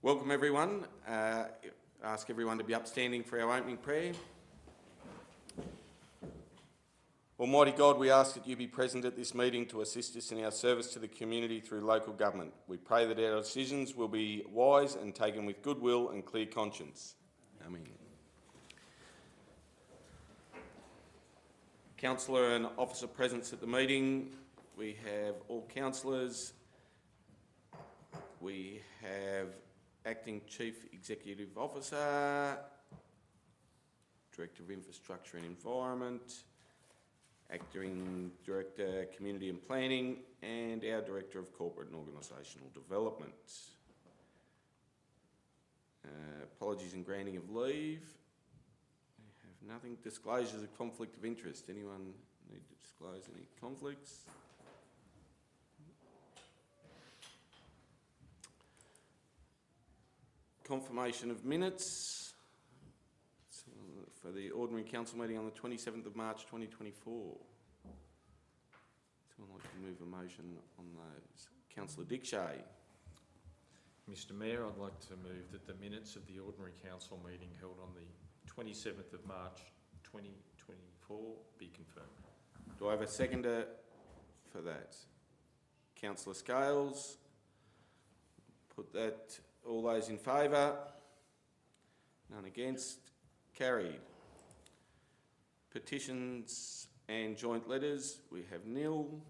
Welcome everyone. Ask everyone to be upstanding for our opening prayer. Almighty God, we ask that you be present at this meeting to assist us in our service to the community through local government. We pray that our decisions will be wise and taken with goodwill and clear conscience. Amen. Councillor and officer presence at the meeting. We have all councillors. We have Acting Chief Executive Officer, Director of Infrastructure and Environment, Acting Director Community and Planning, and our Director of Corporate and Organisational Development. Apologies and granting of leave. We have nothing. Disclosures of conflict of interest. Anyone need to disclose any conflicts? Confirmation of minutes for the ordinary council meeting on the 27th of March 2024. Someone like to move a motion on those? Councillor Dick Shea. Mr Mayor, I'd like to move that the minutes of the ordinary council meeting held on the 27th of March 2024 be confirmed. Do I have a seconder for that? Councillor Scales. Put that. All those in favour? None against? Carried. Petitions and joint letters, we have nil.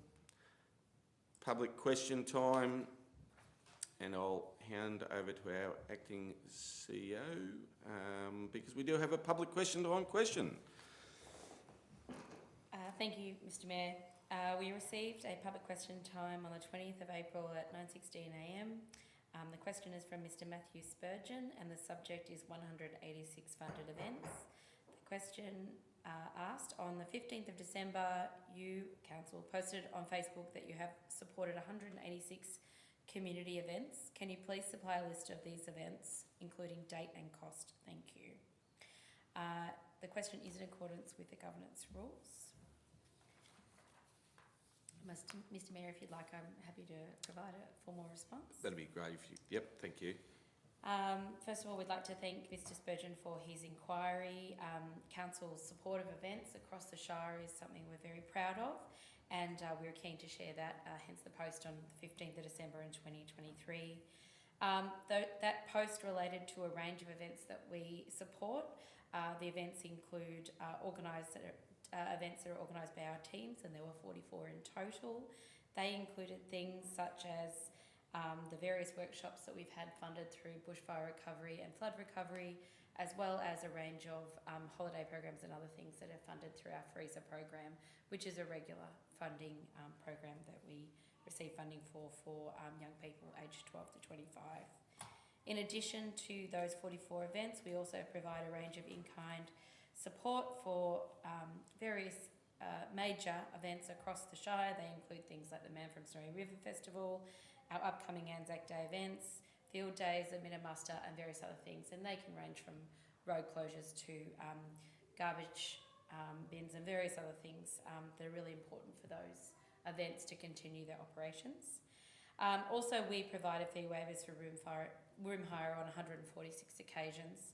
Public question time, and I'll hand over to our acting CEO because we do have a public question time question. Thank you, Mr Mayor. We received a public question time on the 20th of April at 9:16 a.m. The question is from Mr Matthew Spurgeon and the subject is 186 funded events. The question asked, on the 15th of December, you, Council, posted on Facebook that you have supported 186 community events. Can you please supply a list of these events, including date and cost? Thank you. The question is in accordance with the governance rules. Mr Mayor, if you'd like, I'm happy to provide a formal response. That'd be great if you... Yep, thank you. First of all, we'd like to thank Mr Spurgeon for his inquiry. Council's support of events across the Shire is something we're very proud of, and we're keen to share that, hence the post on the 15th of December in 2023. That post related to a range of events that we support. The events include events that are organised by our teams, and there were 44 in total. They included things such as the various workshops that we've had funded through bushfire recovery and flood recovery, as well as a range of holiday programs and other things that are funded through our freezer program, which is a regular funding program that we receive funding for young people aged 12 to 25. In addition to those 44 events, we also provide a range of in-kind support for various major events across the Shire. They include things like the Man from Snowy River Festival, our upcoming Anzac Day events, field days, the minute muster, and various other things. And they can range from road closures to garbage bins and various other things that are really important for those events to continue their operations. Also, we provided fee waivers for room hire on 146 occasions.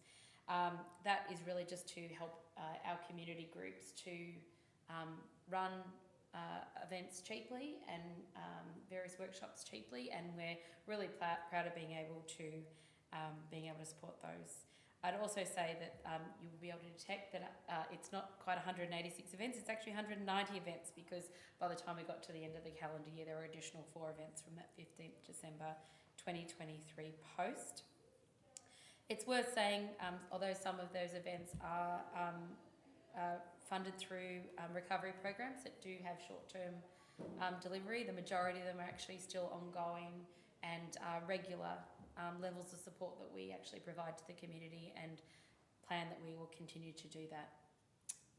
That is really just to help our community groups to run events cheaply and various workshops cheaply, and we're really proud of being able to support those. I'd also say that you will be able to detect that it's not quite 186 events, it's actually 190 events, because by the time we got to the end of the calendar year, there were additional 4 events from that 15th December 2023 post. It's worth saying, although some of those events are funded through recovery programs that do have short-term delivery, the majority of them are actually still ongoing and regular levels of support that we actually provide to the community, and plan that we will continue to do that.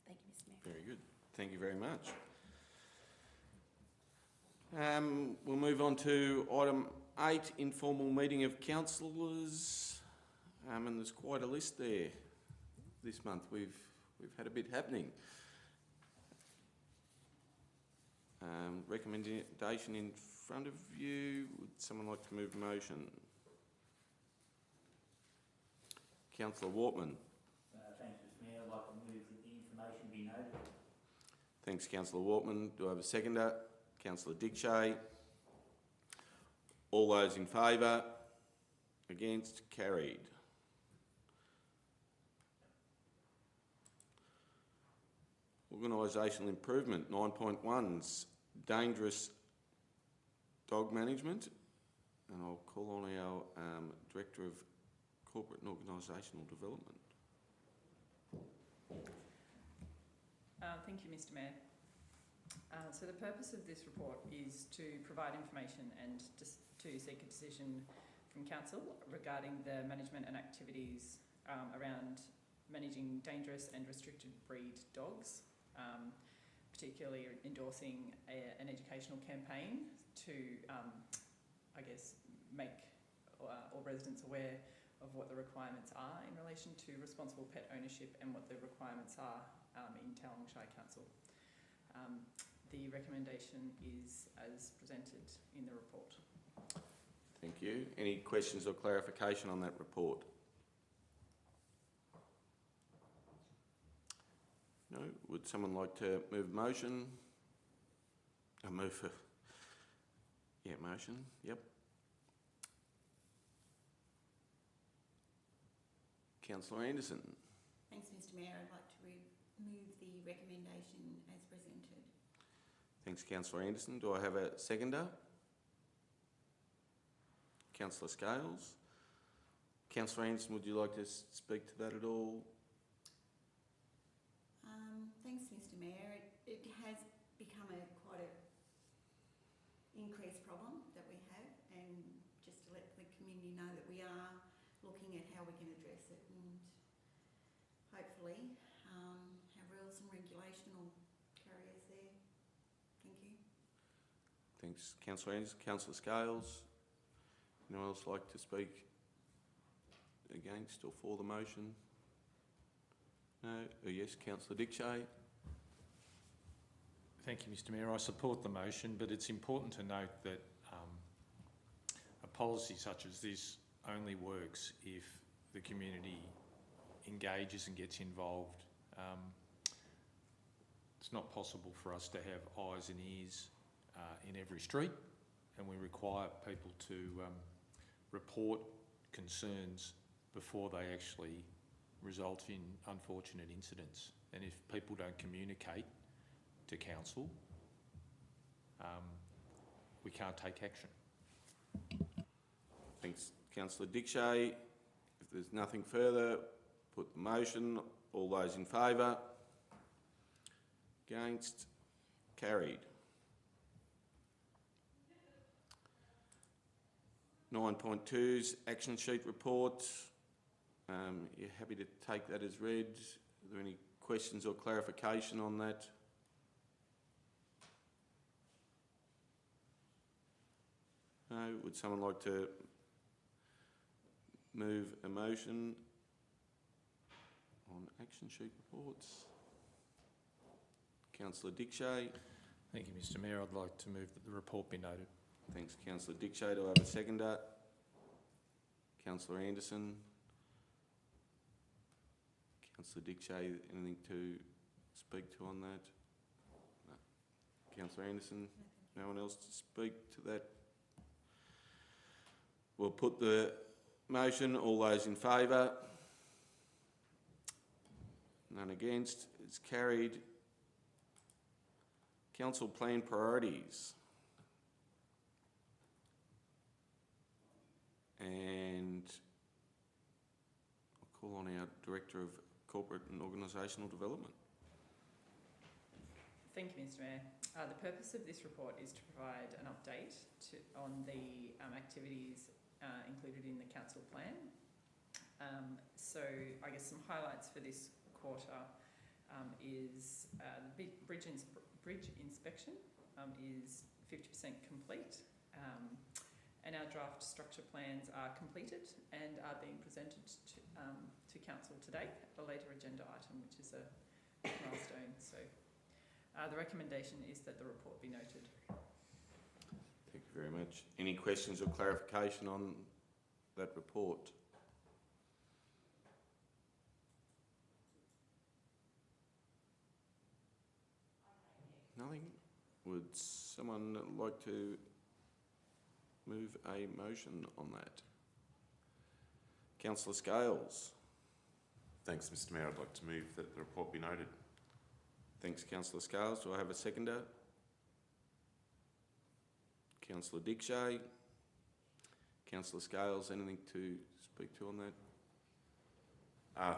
Thank you, Mr Mayor. Very good. Thank you very much. We'll move on to item 8, informal meeting of councillors. And there's quite a list there this month. We've had a bit happening. Recommendation in front of you. Would someone like to move a motion? Councillor Wortman. Thanks, Mr Mayor. I'd like to move that the information be noted. Thanks, Councillor Wortman. Do I have a seconder? Councillor Dickshay. All those in favour? Against? Carried. Organisational improvement, 9.1's dangerous dog management. And I'll call on our Director of Corporate and Organisational Development. Thank you, Mr Mayor. So the purpose of this report is to provide information and just to seek a decision from Council regarding the management and activities around managing dangerous and restricted breed dogs, particularly endorsing an educational campaign to, I guess, make all residents aware of what the requirements are in relation to responsible pet ownership and what the requirements are in Tauranga Shire Council. The recommendation is as presented in the report. Thank you. Any questions or clarification on that report? No? Would someone like to move a motion? Motion. Yep. Councillor Anderson. Thanks, Mr Mayor. I'd like to move the recommendation as presented. Thanks, Councillor Anderson. Do I have a seconder? Councillor Scales. Councillor Anderson, would you like to speak to that at all? Thanks, Mr Mayor. It has become quite an increased problem that we have, and just to let the community know that we are looking at how we can address it and hopefully have rules and regulation or carry us there. Thank you. Thanks, Councillor Anderson. Councillor Scales. Anyone else like to speak against or for the motion? No? Oh, yes, Councillor Dickshay. Thank you, Mr Mayor. I support the motion, but it's important to note that a policy such as this only works if the community engages and gets involved. It's not possible for us to have eyes and ears in every street, and we require people to report concerns before they actually result in unfortunate incidents. And if people don't communicate to council, we can't take action. Thanks, Councillor Dickshay. If there's nothing further, put the motion. All those in favour? Against? Carried. 9.2's action sheet report. You're happy to take that as read? Are there any questions or clarification on that? No? Would someone like to move a motion on action sheet reports? Councillor Dickshay. Thank you, Mr Mayor. I'd like to move that the report be noted. Thanks, Councillor Dickshay. Do I have a seconder? Councillor Anderson. Councillor Dickshay, anything to speak to on that? No. Councillor Anderson, no one else to speak to that? We'll put the motion. All those in favour? None against. It's carried. Council plan priorities. And I'll call on our Director of Corporate and Organisational Development. Thank you, Mr Mayor. The purpose of this report is to provide an update on the activities included in the council plan. So I guess some highlights for this quarter is the bridge inspection is 50% complete, and our draft structure plans are completed and are being presented to council today, a later agenda item, which is a milestone. So the recommendation is that the report be noted. Thank you very much. Any questions or clarification on that report? Nothing? Would someone like to move a motion on that? Councillor Scales. Thanks, Mr Mayor. I'd like to move that the report be noted. Thanks, Councillor Scales. Do I have a seconder? Councillor Dickshay. Councillor Scales, anything to speak to on that?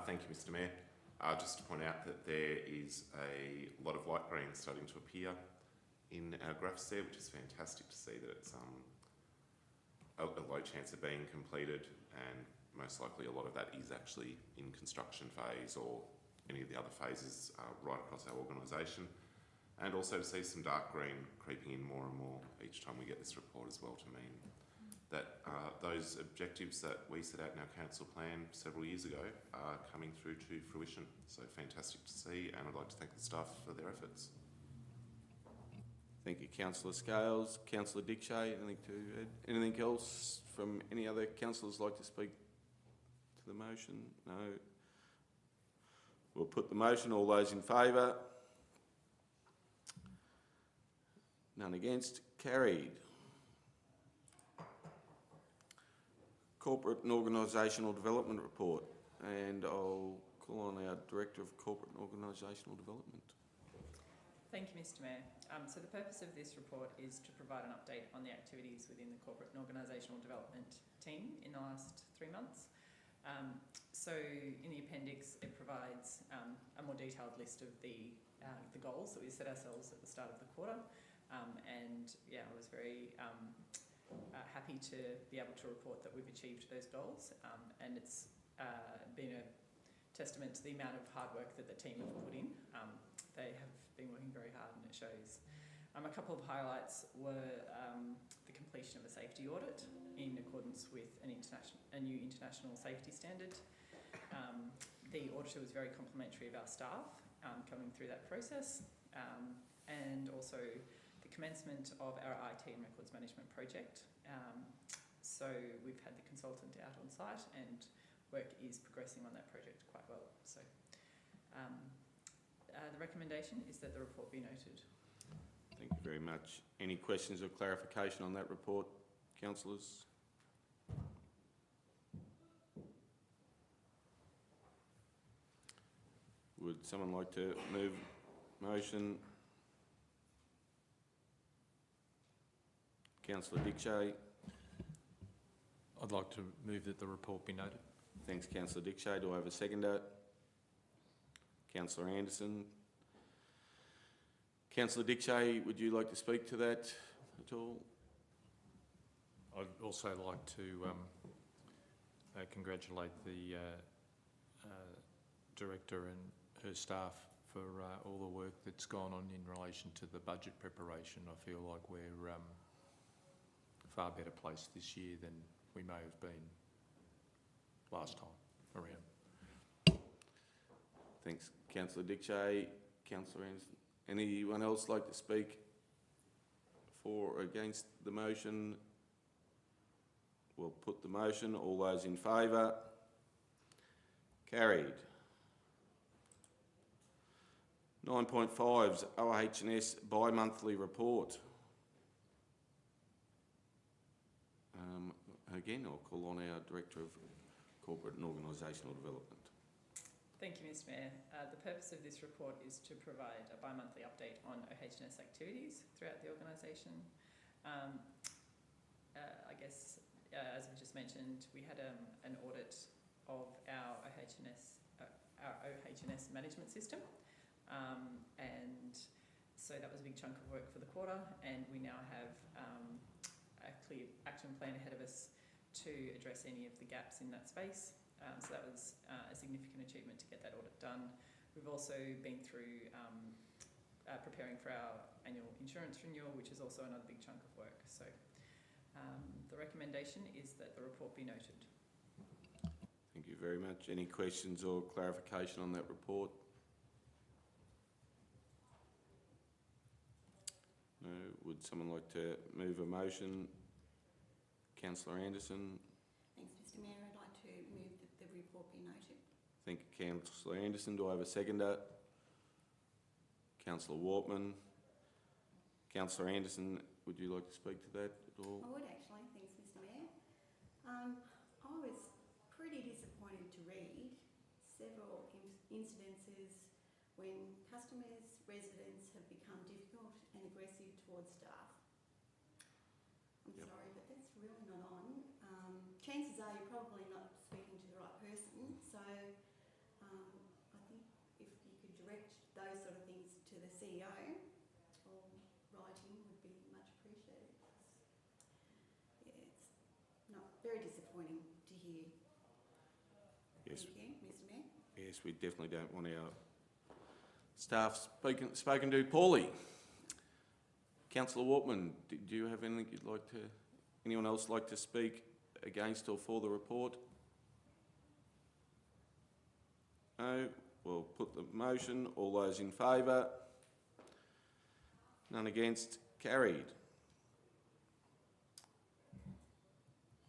Thank you, Mr Mayor. Just to point out that there is a lot of light green starting to appear in our graphs there, which is fantastic to see that it's a low chance of being completed, and most likely a lot of that is actually in construction phase or any of the other phases right across our organisation. And also to see some dark green creeping in more and more each time we get this report as well, to mean that those objectives that we set out in our council plan several years ago are coming through to fruition. So fantastic to see, and I'd like to thank the staff for their efforts. Thank you, Councillor Scales. Councillor Dickshay, anything else from any other councillors like to speak to the motion? No. We'll put the motion. All those in favour? None against? Carried. Corporate and Organisational Development Report, and I'll call on our Director of Corporate and Organisational Development. Thank you, Mr Mayor. So the purpose of this report is to provide an update on the activities within the Corporate and Organisational Development team in the last 3 months. So in the appendix, it provides a more detailed list of the goals that we set ourselves at the start of the quarter. And yeah, I was very happy to be able to report that we've achieved those goals, and it's been a testament to the amount of hard work that the team have put in. They have been working very hard, and it shows. A couple of highlights were the completion of a safety audit in accordance with a new international safety standard. The auditor was very complimentary of our staff coming through that process, and also the commencement of our IT and records management project. So we've had the consultant out on site, and work is progressing on that project quite well. So the recommendation is that the report be noted. Thank you very much. Any questions or clarification on that report, councillors? Would someone like to move motion? Councillor Dickshay. I'd like to move that the report be noted. Thanks, Councillor Dickshay. Do I have a seconder? Councillor Anderson. Councillor Dickshay, would you like to speak to that at all? I'd also like to congratulate the Director and her staff for all the work that's gone on in relation to the budget preparation. I feel like we're far better placed this year than we may have been last time around. Thanks, Councillor Dickshay. Councillor Anderson. Anyone else like to speak for or against the motion? We'll put the motion. All those in favour? Carried. 9.5's OHS bi-monthly report. Again, I'll call on our Director of Corporate and Organisational Development. Thank you, Mr Mayor. The purpose of this report is to provide a bi-monthly update on OHS activities throughout the organisation. I guess, as I've just mentioned, we had an audit of our OHS management system, and so that was a big chunk of work for the quarter, and we now have a clear action plan ahead of us to address any of the gaps in that space. So that was a significant achievement to get that audit done. We've also been through preparing for our annual insurance renewal, which is also another big chunk of work. So the recommendation is that the report be noted. Thank you very much. Any questions or clarification on that report? No. Would someone like to move a motion? Councillor Anderson. Thanks, Mr Mayor. I'd like to move that the report be noted. Thank you, Councillor Anderson. Do I have a seconder? Councillor Wortman. Councillor Anderson, would you like to speak to that at all? I would actually, thanks Mr Mayor. I was pretty disappointed to read several incidences when customers, residents have become difficult and aggressive towards staff. I'm Yep. sorry, but that's really not on. Chances are you're probably not speaking to the right person, so I think if you could direct those sort of things to the CEO or writing would be much appreciated. Yeah, it's not very disappointing to hear. Yes. Thank you, Mr Mayor. Yes, we definitely don't want our staff spoken to poorly. Councillor Waltman, do you have anything you'd like to, anyone else like to speak against or for the report? No? We'll put the motion. All those in favour? None against? Carried.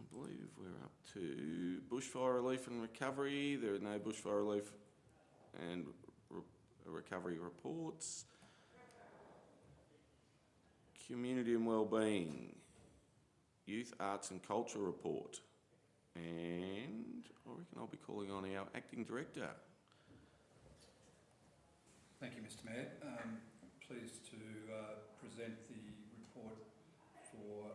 I believe we're up to bushfire relief and recovery. There are no bushfire relief and recovery reports. Community and Wellbeing, Youth, Arts and Culture report. And I reckon I'll be calling on our Acting Director. Thank you, Mr Mayor. Pleased to present the report for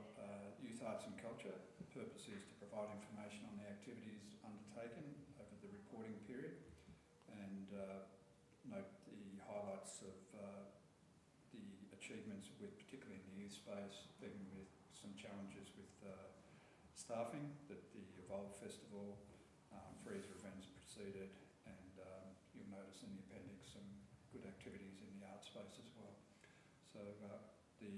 Youth, Arts and Culture. The purpose is to provide information on the activities undertaken over the reporting period and note the highlights of the achievements, with particularly in the youth space, even with some challenges with staffing that the Evolve Festival, Freezer events preceded, and you'll notice in the appendix some good activities in the art space as well. So the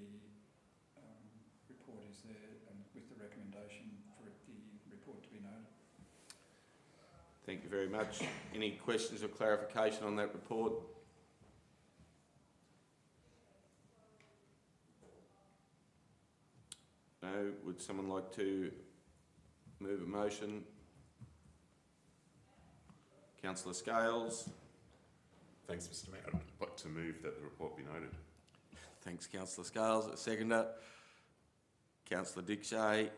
report is there, and with the recommendation for the report to be noted. Thank you very much. Any questions or clarification on that report? No? Would someone like to move a motion? Councillor Scales. Thanks, Mr Mayor. I'd like to move that the report be noted. Thanks, Councillor Scales. A seconder. Councillor Dickshay.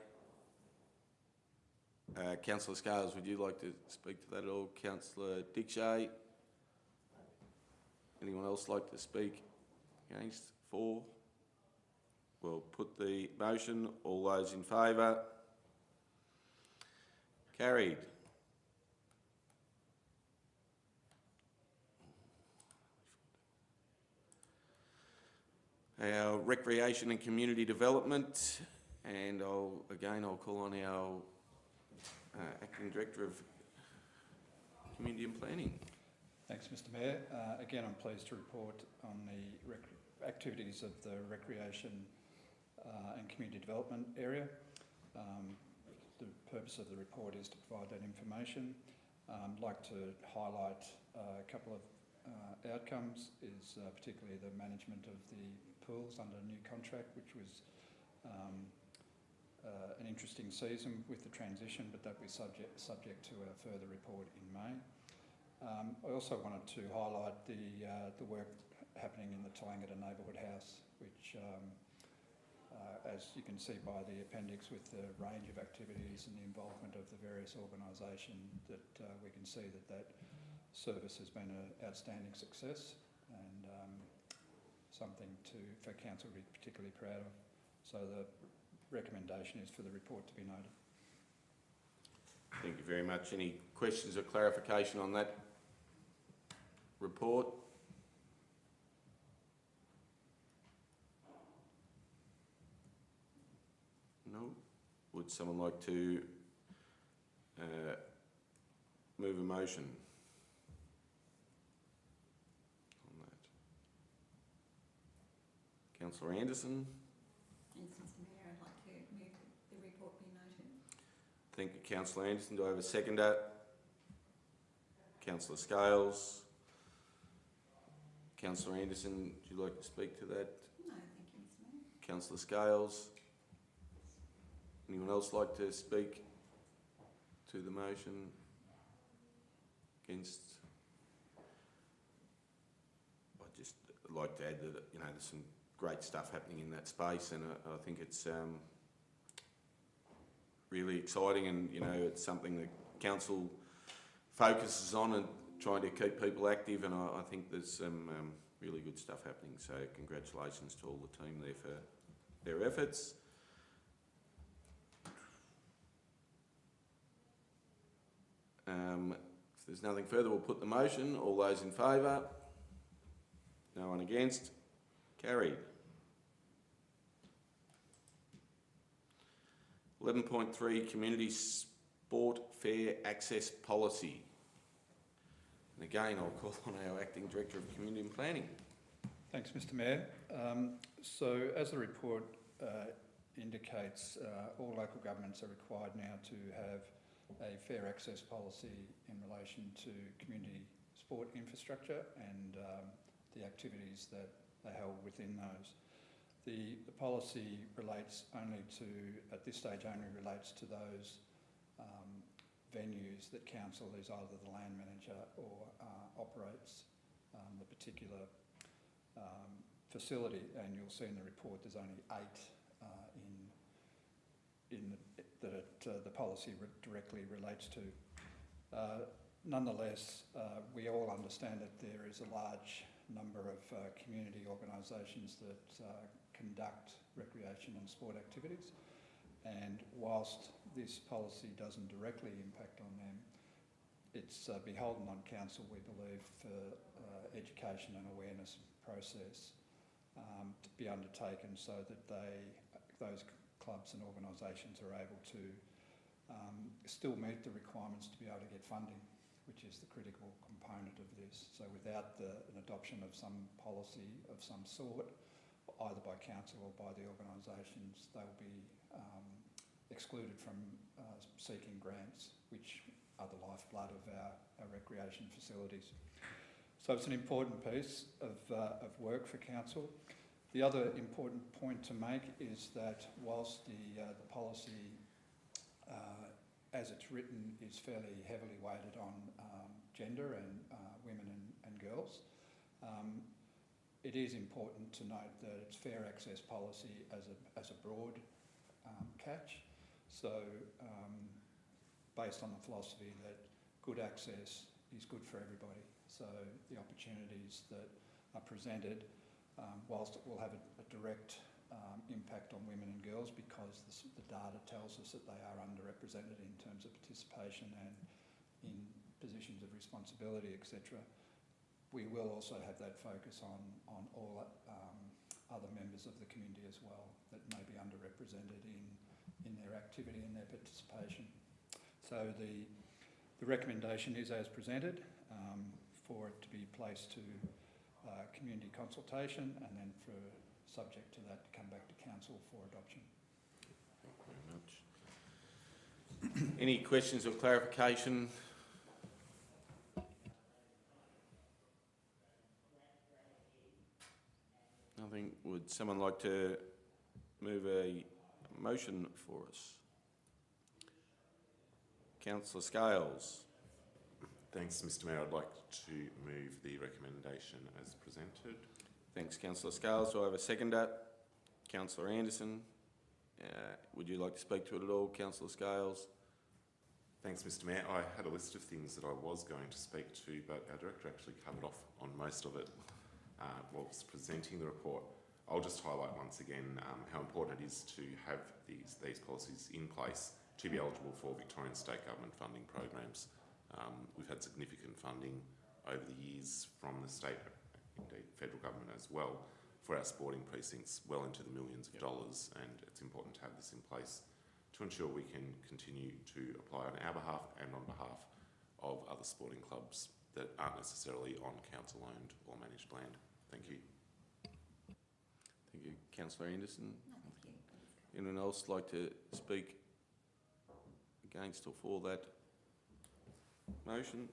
Councillor Scales, would you like to speak to that at all? Councillor Dickshay. Anyone else like to speak against? For? We'll put the motion. All those in favour? Carried. Our recreation and community development, and I'll call on our Acting Director of Community and Planning. Thanks, Mr Mayor. Again, I'm pleased to report on the activities of the recreation and community development area. The purpose of the report is to provide that information. I'd like to highlight a couple of outcomes, is particularly the management of the pools under a new contract, which was an interesting season with the transition, but that will be subject to a further report in May. I also wanted to highlight the work happening in the Tallangata Neighbourhood House, which as you can see by the appendix, with the range of activities and the involvement of the various organisations, that we can see that service has been an outstanding success, and something for council to be particularly proud of. So the recommendation is for the report to be noted. Thank you very much. Any questions or clarification on that report? No? Would someone like to move a motion on that? Councillor Anderson. Thanks, Mr Mayor. I'd like to move the report be noted. Thank you, Councillor Anderson. Do I have a seconder? Councillor Scales. Councillor Anderson, would you like to speak to that? No, thank you, Mr Mayor. Councillor Scales. Anyone else like to speak to the motion? Against? I'd just like to add that, there's some great stuff happening in that space, and I think it's really exciting, and you know, it's something that council focuses on and trying to keep people active, and I think there's some really good stuff happening. So congratulations to all the team there for their efforts. If there's nothing further, we'll put the motion. All those in favour? No one against? Carried. 11.3 Community Sport Fair Access Policy. And again, I'll call on our Acting Director of Community and Planning. Thanks, Mr Mayor. So as the report indicates, all local governments are required now to have a fair access policy in relation to community sport infrastructure and the activities that are held within those. The policy relates only to, at this stage, only relates to those venues that council is either the land manager or operates the particular facility, and you'll see in the report there's only 8 the policy directly relates to. Nonetheless, we all understand that there is a large number of community organisations that conduct recreation and sport activities, and whilst this policy doesn't directly impact on them, it's beholden on council, we believe, for education and awareness process to be undertaken so that those clubs and organisations are able to still meet the requirements to be able to get funding, which is the critical component of this. So without an adoption of some policy of some sort, either by council or by the organisations, they'll be excluded from seeking grants, which are the lifeblood of our recreation facilities. So it's an important piece of work for council. The other important point to make is that whilst the policy, as it's written, is fairly heavily weighted on gender and women and girls, it is important to note that it's fair access policy as a broad catch. So based on the philosophy that good access is good for everybody. So the opportunities that are presented, whilst it will have a direct impact on women and girls because the data tells us that they are underrepresented in terms of participation and in positions of responsibility, etc. We will also have that focus on all other members of the community as well that may be underrepresented in their activity and their participation. So the recommendation is as presented, for it to be placed to community consultation and then for subject to that to come back to council for adoption. Thank you very much. Any questions or clarification? Nothing. Would someone like to move a motion for us? Councillor Scales. Thanks, Mr Mayor. I'd like to move the recommendation as presented. Thanks, Councillor Scales. Do I have a seconder? Councillor Anderson. Would you like to speak to it at all, Councillor Scales? Thanks, Mr Mayor. I had a list of things that I was going to speak to, but our director actually covered off on most of it whilst presenting the report. I'll just highlight once again how important it is to have these policies in place to be eligible for Victorian state government funding programs. We've had significant funding over the years from the state, indeed federal government as well, for our sporting precincts, well into the millions of dollars, and it's important to have this in place to ensure we can continue to apply on our behalf and on behalf of other sporting clubs that aren't necessarily on council-owned or managed land. Thank you. Thank you. Councillor Anderson. No, thank you. Anyone else like to speak against or for that motion?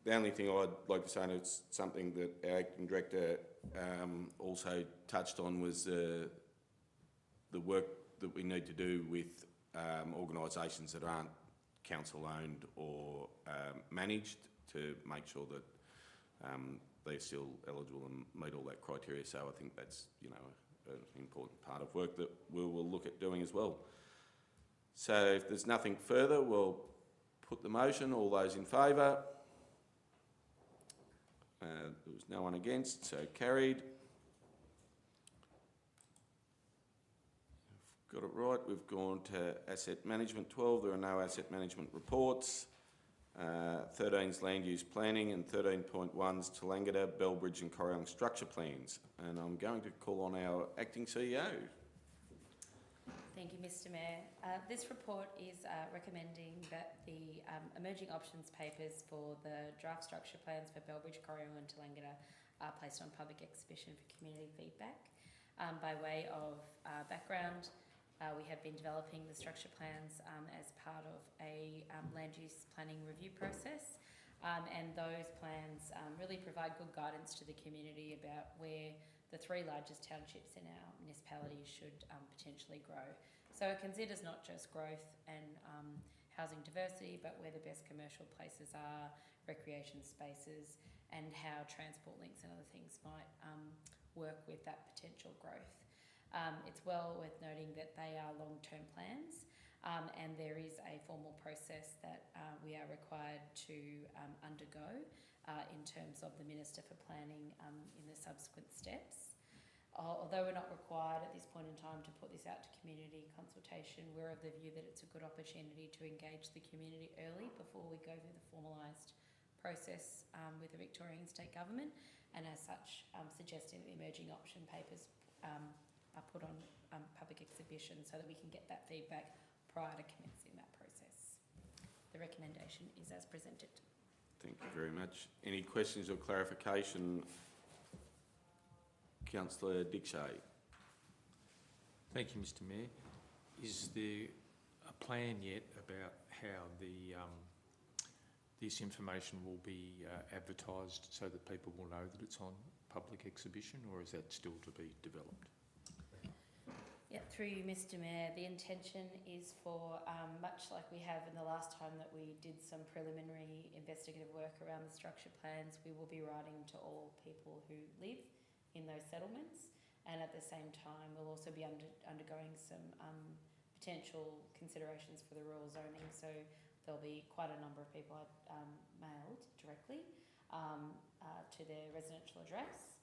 The only thing I'd like to say, and it's something that our acting director also touched on, was the work that we need to do with organisations that aren't council owned or managed to make sure that they're still eligible and meet all that criteria. So I think that's, you know, an important part of work that we will look at doing as well. So if there's nothing further, we'll put the motion. All those in favour? There was no one against, so carried. Got it right. We've gone to asset management 12. There are no asset management reports. 13's land use planning and 13.1's Tallangatta, Bellbridge and Corryong structure plans. And I'm going to call on our acting CEO. Thank you, Mr. Mayor. This report is recommending that the emerging options papers for the draft structure plans for Bellbridge, Corryong and Tallangatta are placed on public exhibition for community feedback. By way of background, we have been developing the structure plans as part of a land use planning review process, and those plans really provide good guidance to the community about where the 3 largest townships in our municipality should potentially grow. So it considers not just growth and housing diversity, but where the best commercial places are, recreation spaces, and how transport links and other things might work with that potential growth. It's well worth noting that they are long-term plans, and there is a formal process that we are required to undergo in terms of the Minister for Planning in the subsequent steps. Although we're not required at this point in time to put this out to community consultation, we're of the view that it's a good opportunity to engage the community early before we go through the formalised process with the Victorian State Government, and as such suggesting that the emerging option papers are put on public exhibition so that we can get that feedback prior to commencing that process. The recommendation is as presented. Thank you very much. Any questions or clarification? Councillor Dickshay. Thank you, Mr. Mayor. Is there a plan yet about how this information will be advertised so that people will know that it's on public exhibition, or is that still to be developed? Yeah, through you, Mr. Mayor, the intention is for, much like we have in the last time that we did some preliminary investigative work around the structure plans, we will be writing to all people who live in those settlements, and at the same time we'll also be undergoing some potential considerations for the rural zoning, so there'll be quite a number of people mailed directly to their residential address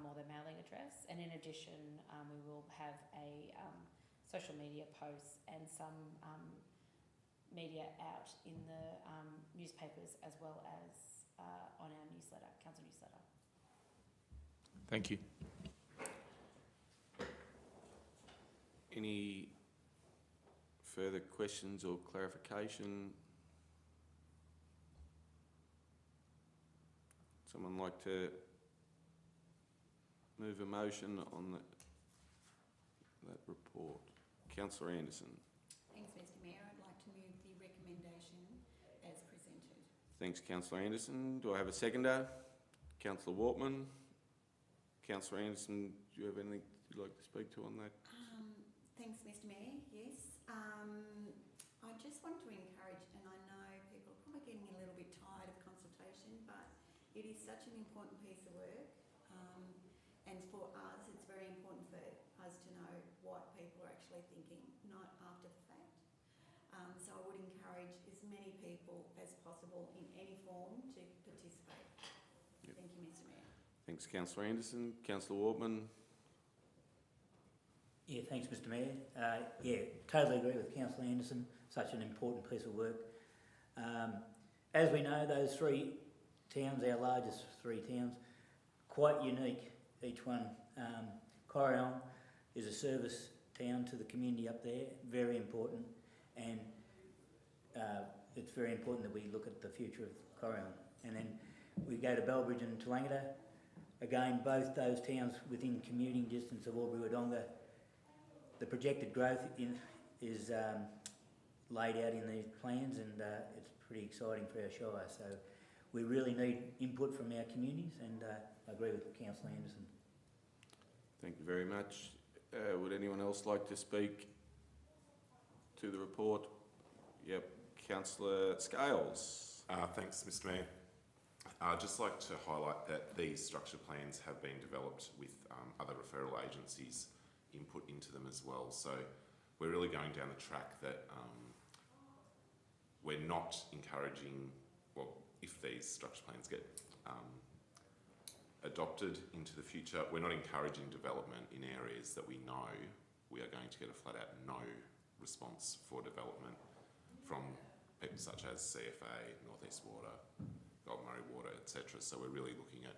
or their mailing address, and in addition we will have a social media posts and some media out in the newspapers as well as on our newsletter, council newsletter. Thank you. Any further questions or clarification? Someone like to move a motion on that report? Councillor Anderson. Thanks, Mr. Mayor. I'd like to move the recommendation as presented. Thanks, Councillor Anderson. Do I have a seconder? Councillor Wortman. Councillor Anderson, do you have anything you'd like to speak to on that? Thanks, Mr. Mayor. Yes. I just want to encourage, and I know people are probably getting a little bit tired of consultation, but it is such an important piece of work. And for us, it's very important for us to know what people are actually thinking, not after the fact. So I would encourage as many people as possible in any form to participate. Yep. Thank you, Mr. Mayor. Thanks, Councillor Anderson. Councillor Wortman. Yeah, thanks, Mr. Mayor. Yeah, totally agree with Councillor Anderson. Such an important piece of work. As we know, those 3 towns, our largest 3 towns, quite unique, each one. Corryong is a service town to the community up there, very important, and it's very important that we look at the future of Corryong. And then we go to Bellbridge and Tallangatta. Again, both those towns within commuting distance of Albury-Wodonga. The projected growth is laid out in these plans, and it's pretty exciting for our shire. So we really need input from our communities, and I agree with Councillor Anderson. Thank you very much. Would anyone else like to speak to the report? Yep, Councillor Scales. Thanks, Mr. Mayor. I'd just like to highlight that these structure plans have been developed with other referral agencies' input into them as well. So we're really going down the track that we're not encouraging, well, if these structure plans get adopted into the future, we're not encouraging development in areas that we know we are going to get a flat out no response for development from people such as CFA, North East Water, Golden Murray Water, etc. So we're really looking at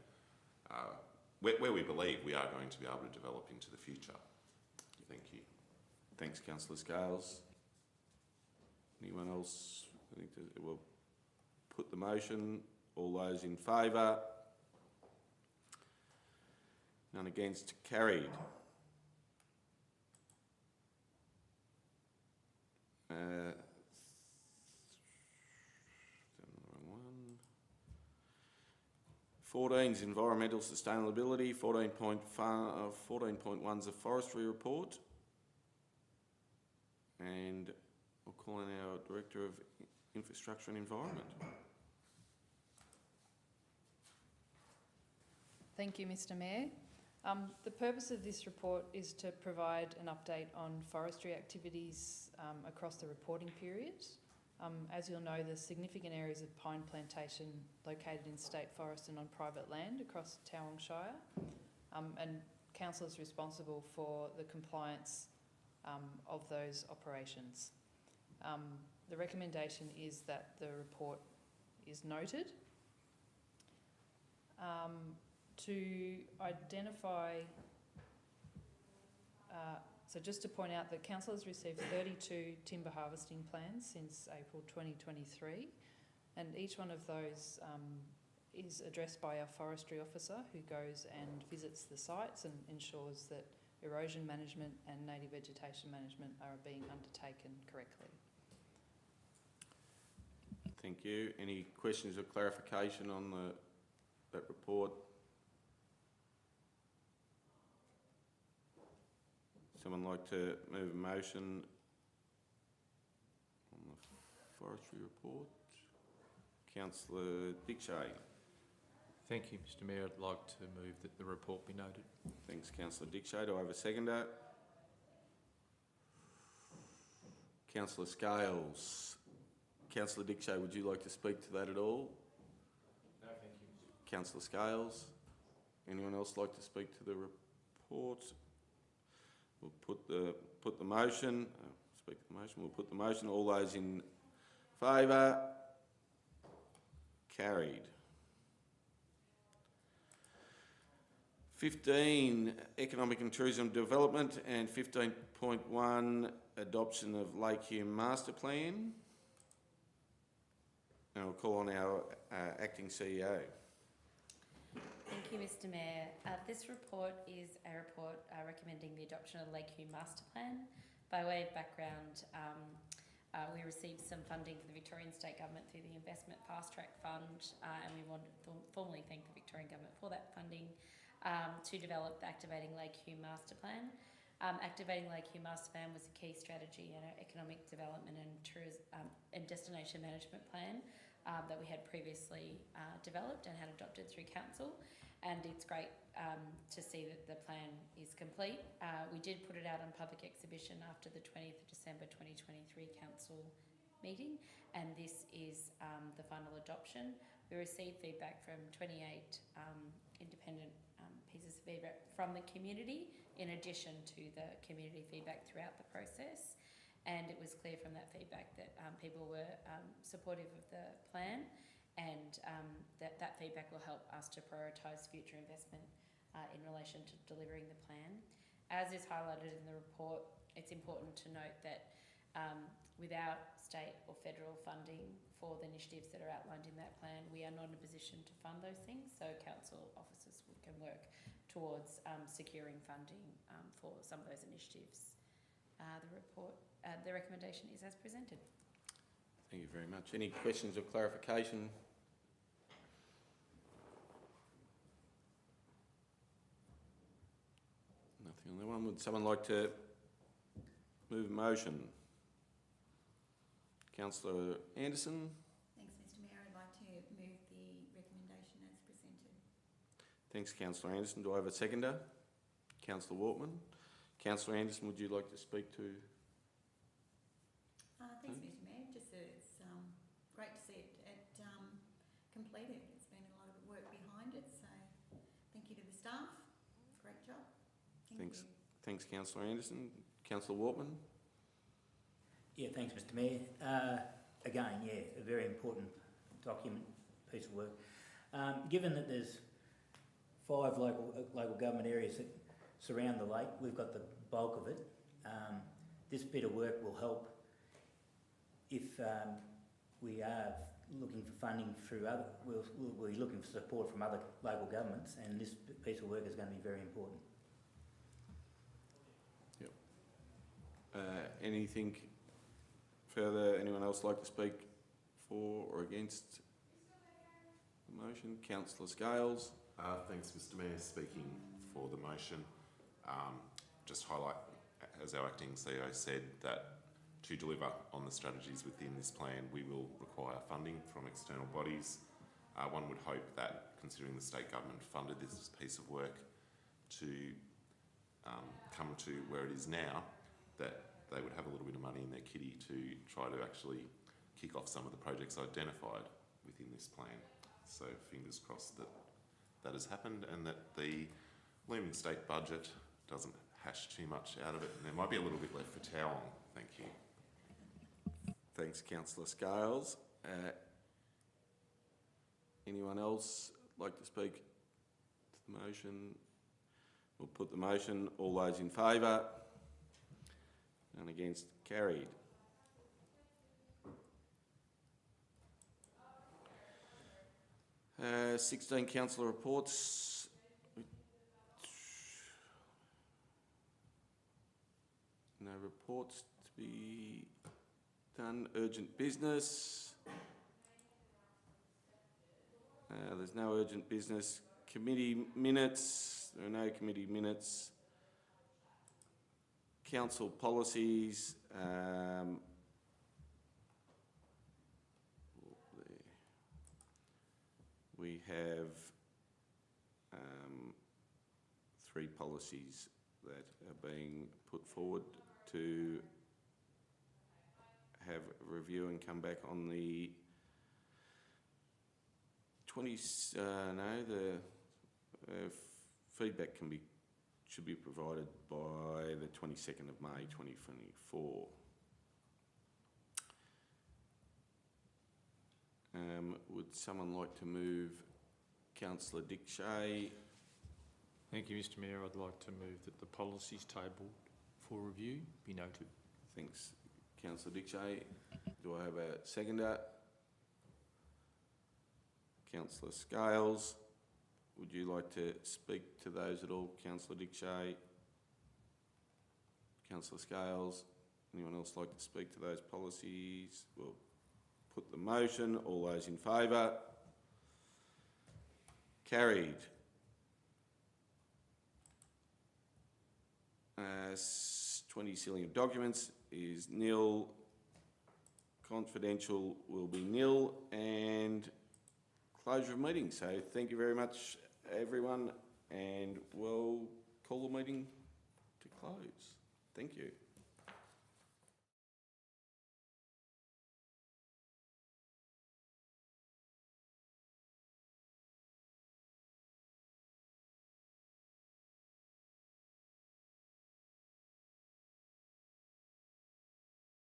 where we believe we are going to be able to develop into the future. Thank you. Thanks, Councillor Scales. Anyone else? I think we'll put the motion. All those in favour? None against? Carried. Wrong one. 14's environmental sustainability. 14.1's a forestry report. And we'll call in our Director of Infrastructure and Environment. Thank you, Mr. Mayor. The purpose of this report is to provide an update on forestry activities across the reporting period. As you'll know, there's significant areas of pine plantation located in state forest and on private land across Tauranga Shire, and Council is responsible for the compliance of those operations. The recommendation is that the report is noted. To identify, so just to point out that Council has received 32 timber harvesting plans since April 2023, and each one of those is addressed by our forestry officer, who goes and visits the sites and ensures that erosion management and native vegetation management are being undertaken correctly. Thank you. Any questions or clarification on that report? Someone like to move a motion on the forestry report? Councillor Dickshay. Thank you, Mr. Mayor. I'd like to move that the report be noted. Thanks, Councillor Dickshay. Do I have a seconder? Councillor Scales. Councillor Dickshay, would you like to speak to that at all? No, thank you, Mr. Councillor Scales. Anyone else like to speak to the report? We'll put the motion. Speak to the motion. We'll put the motion. All those in favour? Carried. 15, Economic and Tourism Development, and 15.1, Adoption of Lake Hume Master Plan. And we'll call on our Acting CEO. Thank you, Mr. Mayor. This report is a report recommending the adoption of the Lake Hume Master Plan. By way of background, we received some funding from the Victorian State Government through the Investment Fast Track Fund, and we want to formally thank the Victorian Government for that funding to develop the Activating Lake Hume Master Plan. Activating Lake Hume Master Plan was a key strategy in our economic development and tourism and destination management plan that we had previously developed and had adopted through council, and it's great to see that the plan is complete. We did put it out on public exhibition after the 20th of December 2023 council meeting, and this is the final adoption. We received feedback from 28 independent pieces of feedback from the community, in addition to the community feedback throughout the process. And it was clear from that feedback that people were supportive of the plan, and that feedback will help us to prioritise future investment in relation to delivering the plan. As is highlighted in the report, it's important to note that without state or federal funding for the initiatives that are outlined in that plan, we are not in a position to fund those things, so council officers can work towards securing funding for some of those initiatives. The recommendation is as presented. Thank you very much. Any questions or clarification? Nothing on that one. Would someone like to move a motion? Councillor Anderson. Thanks, Mr. Mayor. I'd like to move the recommendation Thanks, Councillor Anderson. Do I have a seconder? Councillor Wortman. Councillor Anderson, would you like to speak to? Thanks, Mr Mayor. Just it's great to see it completed. It's been a lot of work behind it, so thank you to the staff. Great job. Thank you. Thanks, Councillor Anderson. Councillor Wortman. Yeah, thanks, Mr Mayor. Again, yeah, a very important document, piece of work. Given that there's 5 local government areas that surround the lake, we've got the bulk of it. This bit of work will help if we are looking for funding through other, we'll be looking for support from other local governments, and this piece of work is going to be very important. Anything further? Anyone else like to speak for or against the motion? Councillor Scales. Thanks, Mr Mayor. Speaking for the motion, just highlight, as our acting CEO said, that to deliver on the strategies within this plan, we will require funding from external bodies. One would hope that, considering the state government funded this piece of work to come to where it is now, that they would have a little bit of money in their kitty to try to actually kick off some of the projects identified within this plan. So fingers crossed that that has happened and that the looming state budget doesn't hash too much out of it, and there might be a little bit left for Towong. Thank you. Thanks, Councillor Scales. Anyone else like to speak to the motion? We'll put the motion. All those in favour? None against? Carried. Uh, 16 councillor reports. No reports to be done. Urgent business. There's no urgent business. Committee minutes. There are no committee minutes. Council policies. We have 3 policies that are being put forward to have a review and come back on the 20th. The feedback should be provided by the 22nd of May 2024. Would someone like to move Councillor Dick Shea? Thank you, Mr Mayor. I'd like to move that the policies tabled for review be noted. Thanks, Councillor Dick Shea. Do I have a seconder? Councillor Scales. Would you like to speak to those at all? Councillor Dick Shea. Councillor Scales. Anyone else like to speak to those policies? We'll put the motion. All those in favour? Carried. 20 sealing of documents is nil. Confidential will be nil, and closure of meeting. So thank you very much, everyone, and we'll call the meeting to close. Thank you.